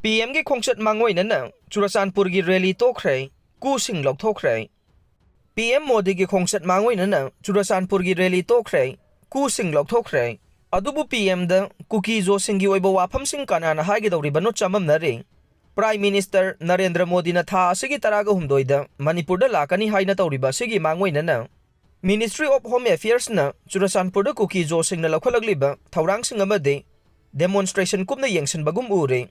PM की खोंगचत Mangoinana Churachandpurgi rally Tokhre Kusing Louthokhre PM Modi की खोंगचत Mangoinana Churachandpurgi rally Tokhre Kusing Louthokhre Adubu PM da Kuki zo singi oiba wafam sing kanana haigidawriba no chamamnare Prime Minister Narendra Modi na tha asigi taraga humdoida Manipur da lakani haina tawriba sigi Mangoinana Ministry of Home Affairs na Churachandpur da Kuki zo sing na lakhalagliba thaurang sing amade demonstration kumna yengsin bagum ure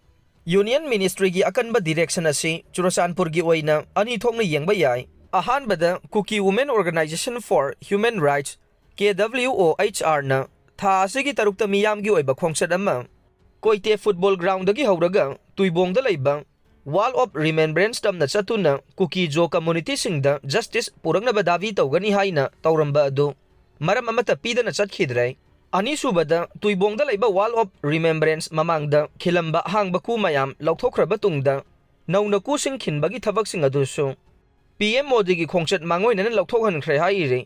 Union Ministry ki akanba direction asi Churachandpurgi oina ani thokna yengba yai ahanbada Kuki Women Organization for Human Rights KWOHR na tha asigi tarukta miyamgi oiba khongchat ama Koite football ground dagi hauraga tuibong da leiba Wall of Remembrance tamna chatuna Kuki jo community singda justice purangna badavi tawgani haina tawramba adu maram amata pidana chatkidrai Ani subada tuibong da leiba Wall of Remembrance mamangda khilamba hangba ku mayam Louthokhre batungda nauna kusing khinbagi thabak sing adusu PM Modi ki khongchat Mangoinana Louthokhre haire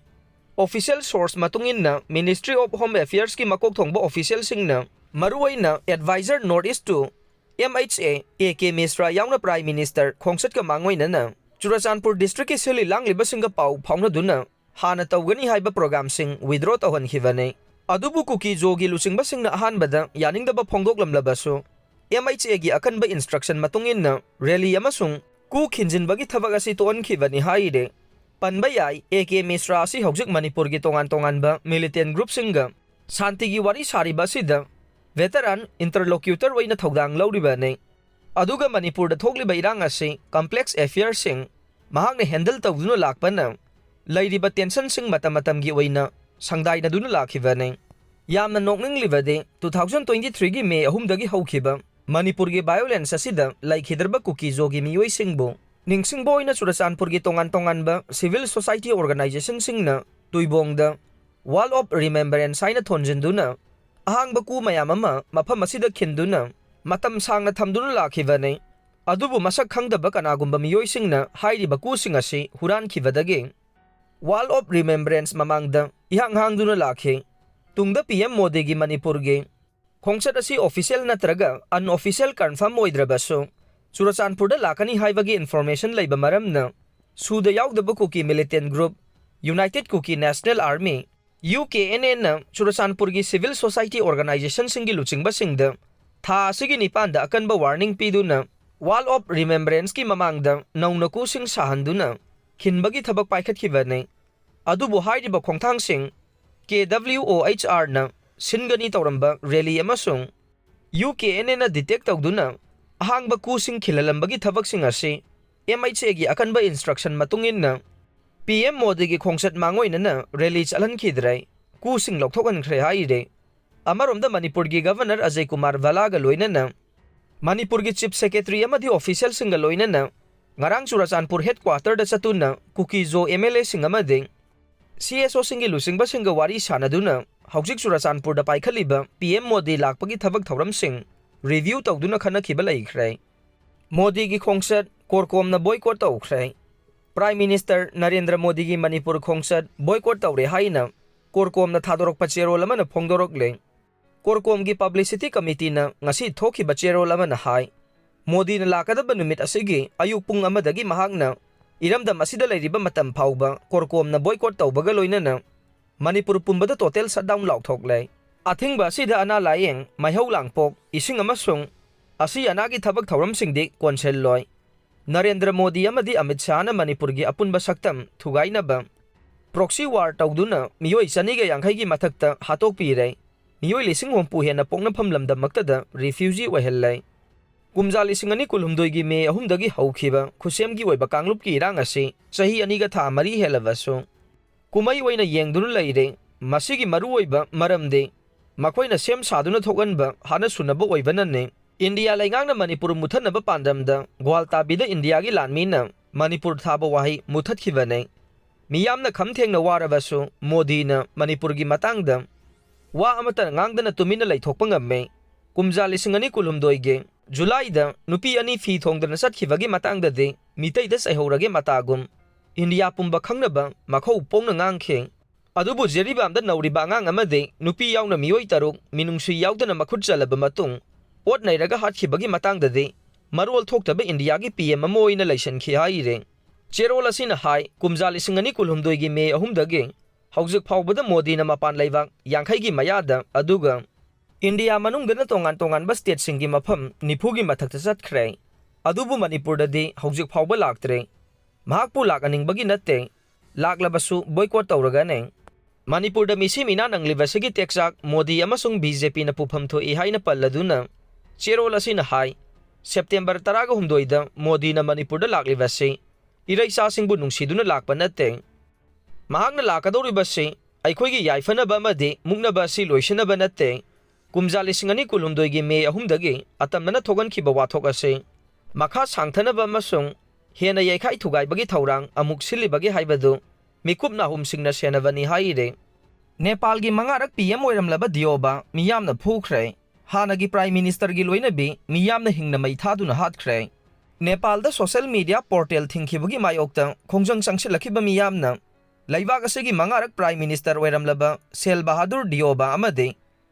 Official source matunginna Ministry of Home Affairs ki makok thongba official singna maruaina advisor Northeast to MHA AK Misra yauna Prime Minister khongchat ka Mangoinana Churachandpur district ki sili langliba singa pau phawna duna hana tawgani haiba program sing withdraw tawhan khivane Adubu Kuki jogi lusingba singna ahanbada yaningdaba phongdoklamlabasu MHA gi akanba instruction matunginna rally amasung ku khinjinbagi thabak asi toonkhibani haire panba yai AK Misra asi hojik Manipur gi tongan-tonganba militant group singa shanti gi wari sariba sida veteran interlocutor waina thodang lawribane aduga Manipur da thokliba irang asi complex affairs sing mahakna handle tawduna lakpana lairiba tension sing matam gi waina Sangdai na duna lakhibane yamna nokning libade 2023 gi May 3 dagi hawkhiba Manipur gi violence asida laikhidarba Kuki jogi miyoi singbo ningsingbo ina Churachandpur gi tongan ba civil society organization singna tuibongda Wall of Remembrance haina thonjinduna ahangba ku mayam ama mafam asida khinduna matam sangna thamduna lakhibane adubu masak khangdaba kanagumba miyoi singna hairiba ku singasi huran khibadagi Wall of Remembrance mamangda ihang hangduna lakhe tungda PM Modi gi Manipur gi khongchat asi official natraga unofficial confirm oidrabaso Churachandpur da lakani haibagi information leiba maramna suda yaudaba Kuki militant group United Kuki National Army UKNN na Churachandpur gi civil society organization singi luchingba singda tha asigi nipanda akanba warning piduna Wall of Remembrance ki mamangda nauna kusing sahanduna khinbagi thabak paikhatkibane adubu hairiba khongthang sing KWOHR na singani tawramba rally amasung UKNN na detect tawduna ahangba kusing khilalambagi thabak sing asi MHA gi akanba instruction matunginna PM Modi gi khongchat Mangoinana rally chalhankhidrai kusing Louthokhre haire amaromda Manipur gi governor Ajay Kumar Valaga loinana Manipur gi chief secretary amadi official singa loinana ngarang Churachandpur headquarter da chatuna Kuki jo MLA sing amade CSO singi lusingba singa wari sanaduna hawjik Churachandpur da paikhaliba PM Modi lakpagi thabak thauram sing review tawduna khanakhiba laikhre Modi gi khongchat CorCom na boycott tawkhre Prime Minister Narendra Modi gi Manipur khongchat boycott tawre haina CorCom na thadorokpa cherol amana phongdorokle CorCom gi publicity committee na ngasi thokhiba cherol amana hai Modi na lakadaba numit asigi ayuk pung amadagi mahakna iramdam asida lairiba matam phauba CorCom na boycott tawbaga loinana Manipur pumbada total shutdown Louthokhre athingba asida ana layeng maihau langpok ising amasung asi anagi thabak thauram singdi konsel loi Narendra Modi amadi Amit Shah na Manipur gi apunba saktam thugainaba proxy war tawduna miyoi chaniga yankhai gi mathakta hatok pire miyoi lising hompu hena pokna phamlamda maktada refugee wahellai Kumjali singani kulhumdoi gi May 3 dagi hawkhiba khusem gi oiba kanglup ki irang asi sahi aniga tha mari helabaso kumai oina yengduna leire masigi maru oiba maramde makoina sem saduna thoganba hana sunaba oibanane India laingangna Manipur muthanaba pandamda gwalta bida India gi lanmina Manipur thaba wahi muthatkhibane miyamna khamthengna warabaso Modi na Manipur gi matangda wa amata ngangdana tumina laithokpa ngamme kumjali singani kulhumdoi ge July da nupi ani fi thongdana sathibagi matangda de mitei da saihorage matagum India pumba khangnaba makhau pongna ngangkhe adubu jeribam da nauriba ngang amade nupi yauna miyoi taruk minungsi yaudana makhut chalaba matung ot nairaga hathibagi matangda de मरोल थोक्तबे India की PM अमा ओइना लैसनखि हाइरे चेरोल असिना high कुमजा लिसिंग अनि कुलहुमदोइगी मे अहुमदगे हौजिक फाउबदा मोदीना मपान लैबाक यांखैगी मयादा अदुगा India मनुंगदना तोंगान तोंगान बस state सिंगी मफम निफुगी मथक्ता चटख्रे अदुबु मणिपुरददी हौजिक फाउबा लाक्त्रे महाकपु लाकनिंगबगी नत्ते लाक्लबसु बोयकॉट तौरगाने मणिपुरदा मिसी मिना नंगलिबसगी टेक्साक Modi अमसुंग BJP न पुफम थोई हाइना पल्लदुना चेरोल असिना हाई सेप्टेम्बर 18 मोदी न मणिपुरदा लाक्लिबसे इरैसासिंगबु नुंसिदुना लाक्पा नत्ते महाकना लाकदौरिबसे अैखोइगी याइफनबा अमदि मुक्नबा असि लोइसनबा नत्ते कुमजा लिसिंग अनि कुलहुमदोइगी मे अहुमदगी अतमना थोगनखिबा वाथोक असे मखा सांगथनबा अमसुंग हेना याइखाइ थुगाइबगी थौरांग अमुक सिलिबगी हाइबदु मिकुपना हुमसिंगना सेनबनी हाइरे नेपालगी मंगारक पीएम ओइरमलबा दियोबा मियामना फुख्रे हानगी प्राइम मिनिस्टर गी लोइनबी मियामना हिंगना मई थादुना हातख्रे नेपालदा सोशल मीडिया पोर्टल थिंखिबगी मायोक्ता खोंजंग संगसिलखिबा मियामना लैबाक असगी मंगारक प्राइम मिनिस्टर ओइरमलबा सेल बहादुर दियोबा अमदे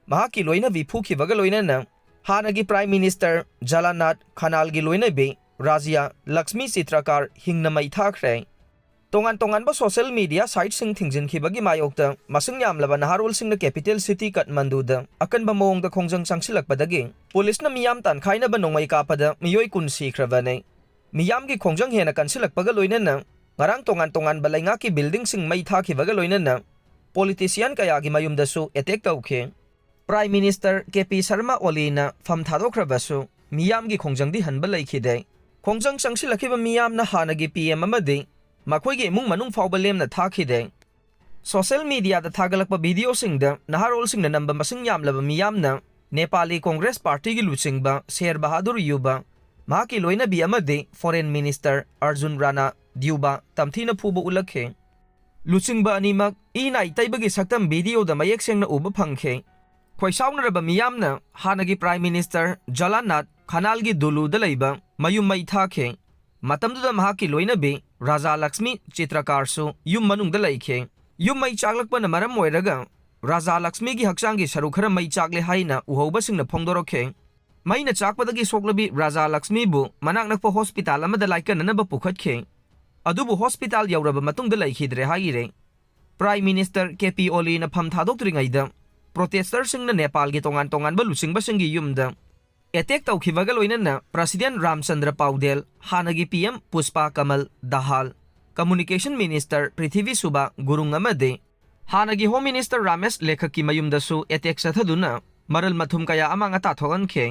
महाकी लोइनबी फुखिबगा लोइनना हानगी प्राइम मिनिस्टर जलानाथ खनालगी लोइनबी राज्य लक्ष्मी चित्रकार हिंगना मई थाख्रे तोंगान तोंगानबा सोशल मीडिया साइट सिंग थिंजिनखिबगी मायोक्ता मसिंग यामलबा नहारोल सिंगना कैपिटल सिटी काठमांडूदा अकनबा मोंगदा खोंजंग संगसिलकपदगी पुलिसना मियाम तानखाइनबा नोंगै कापदा मियोय कुन सिख्रबने मियामगी खोंजंग हेना कंसिलकपगा लोइनना ngarang tongan balai ki building sing mai tha ki baga loinana politician kaya gi mayumdasu attack tauke prime minister KP Sharma Oli na fam thadokra basu miyam gi khongjang di hanba lai khide khongjang sangsi lakhiba miyam na hanagi PM amadi makhoi gi mung manung fawba lem na tha khide social media da thagalakpa video sing da naharol sing na namba masing yam laba miyam na Nepali Congress Party gi luching ba Sher Bahadur Yuba mahaki Loinabi amadi foreign minister Arjun Rana Diuba tamthina phuba ulakhe luchingba animak ina itaibagi saktam video da mayek sengna uba phangkhe khoisaunaraba miyamna hanagi prime minister Jalanath Khanalgi dulu da leiba mayum mai thakhe matamduda mahaki Loinabi Raja Lakshmi Chitrakar su yum manung da leikhe yum mai chaklakpa na maram oiraga Raja Lakshmi gi haksangi sarukhara mai chakle haina uhoba singna phongdorokhe maina chakpadagi soklabi Raja Lakshmi bu manaknakpa hospital amada laikanana ba pukhatke अदुबु hospital यौरबा मतुंगदा लैखिद्रे हाइरे prime minister KP Oli ना फम थादोक्त्रिङैदा protester सिंगना Nepal गी तोंगान तोंगान बा लुसिंगबा सिंगी युमदा अटैक तौखिबगा लोइनना प्रेसिडेंट रामचंद्र पाउडेल हानगी PM Pushpa Kamal Dahal communication minister Prithvi Subba Gurung अमदे हानगी होम मिनिस्टर रामेश लेखक की मयुमदसु अटैक सथदुना मरल मथुम कया अमांग अता थोगनखे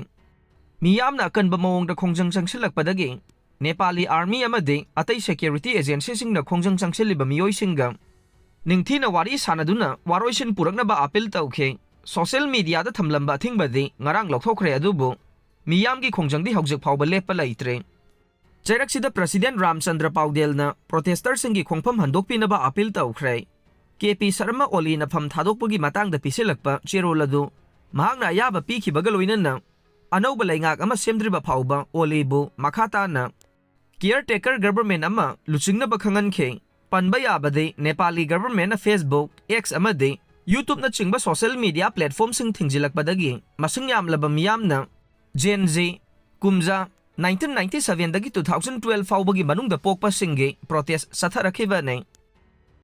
मियामना अकनबा मओंगदा खोंजंग संगसिलकपदगी Nepali Army amade atai security agency singna khongjang changcheliba miyoi singa ningthina wari sanaduna waroisin purakna ba appeal tauke social media da thamlamba thingbadi ngarang Louthokhre adubu miyam gi khongjang di hawjik phawba lepa laitre chairak president Ramchandra Paudel na protester singi khongpham handokpina ba appeal taukhre KP Sharma Oli na pham thadokpagi matang da pisilakpa cheroladu mahakna ayaba pikhibaga loinana anauba laingak ama semdriba phawba Oli bu makhata na caretaker government ama luchingna bakhangan khe panbaya bade Nepali government na Facebook X amade YouTube na chingba social media platform sing thingjilak badagi masing yamlaba miyamna Gen Z kumja 1997 dagi 2012 fawbagi manungda pokpa singe protest satharakhiba nei